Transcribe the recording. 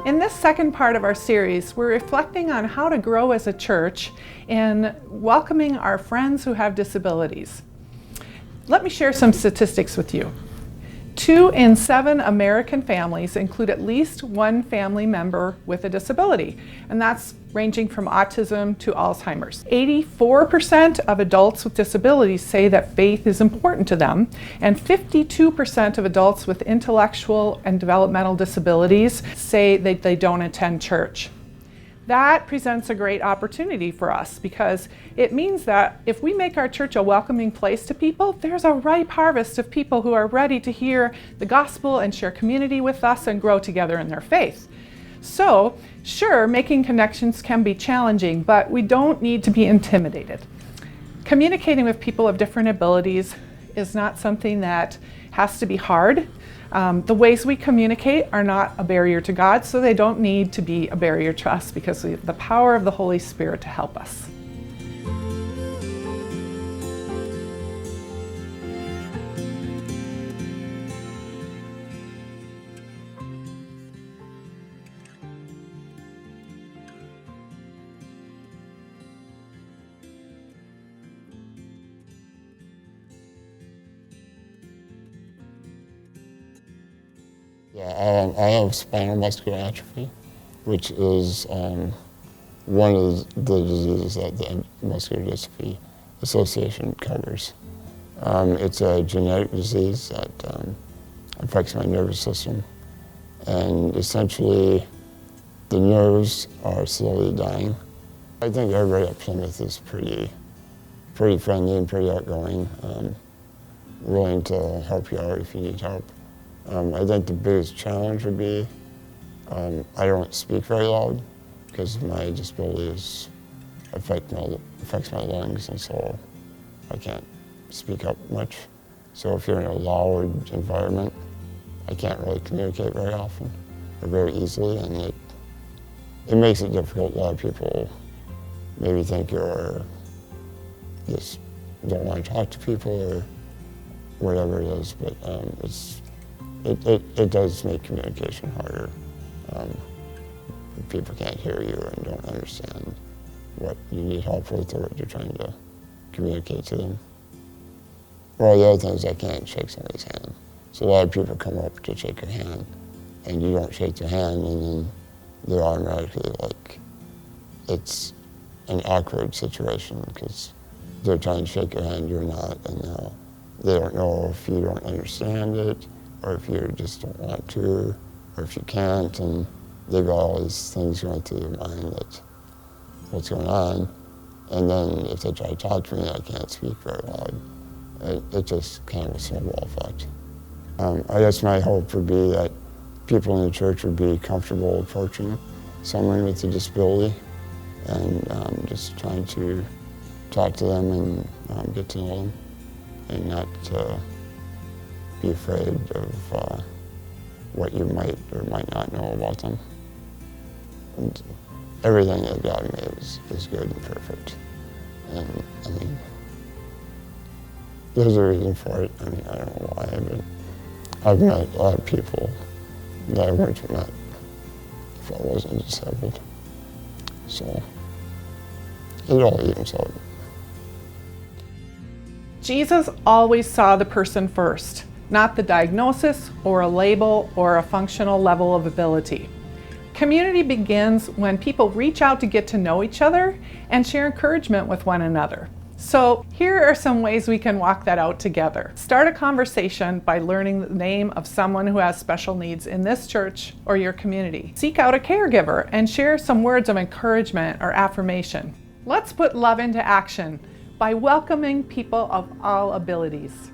In this second part of our series, we're reflecting on how to grow as a church in welcoming our friends who have disabilities. Let me share some statistics with you. 2 in 7 American families include at least one family member with a disability, and that's ranging from autism to Alzheimer's. 84% of adults with disabilities say that faith is important to them, and 52% of adults with intellectual and developmental disabilities say that they don't attend church. That presents a great opportunity for us because it means that if we make our church a welcoming place to people, there's a ripe harvest of people who are ready to hear the gospel and share community with us and grow together in their faith. So, sure, making connections can be challenging, but we don't need to be intimidated. Communicating with people of different abilities is not something that has to be hard. The ways we communicate are not a barrier to God, so they don't need to be a barrier to us because we have the power of the Holy Spirit to help us. Yeah, I have spinal muscular atrophy, which is one of the diseases that the Muscular Dystrophy Association covers. It's a genetic disease that affects my nervous system, and essentially the nerves are slowly dying. I think everybody at Plymouth is pretty friendly and pretty outgoing, willing to help you out if you need help. I think the biggest challenge would be I don't speak very loud because my disabilities affects my lungs, and so I can't speak up much. So if you're in a loud environment, I can't really communicate very often or very easily, and it makes it difficult. A lot of people maybe think you're just don't want to talk to people or whatever it is, but it does make communication harder. People can't hear you and don't understand what you need help with or what you're trying to communicate to them. Well, the other thing is I can't shake somebody's hand. So a lot of people come up to shake your hand and you don't shake their hand, and then they're automatically like, it's an awkward situation because they're trying to shake your hand, you're not, and now they don't know if you don't understand it, or if you just don't want to, or if you can't, and they've got all these things going through their mind that what's going on, and then if they try to talk to me, I can't speak very loud. It just kind of a snowball effect. I guess my hope would be that people in the church would be comfortable approaching someone with a disability and just trying to talk to them and get to know them, and not be afraid of what you might or might not know about them. And everything that God made is good and perfect. And I mean, there's a reason for it. I mean, I don't know why, but I've met a lot of people that I wouldn't have met if I wasn't disabled. So it all evens out. Jesus always saw the person first, not the diagnosis or a label or a functional level of ability. Community begins when people reach out to get to know each other and share encouragement with one another. So here are some ways we can walk that out together. Start a conversation by learning the name of someone who has special needs in this church or your community. Seek out a caregiver and share some words of encouragement or affirmation. Let's put love into action by welcoming people of all abilities.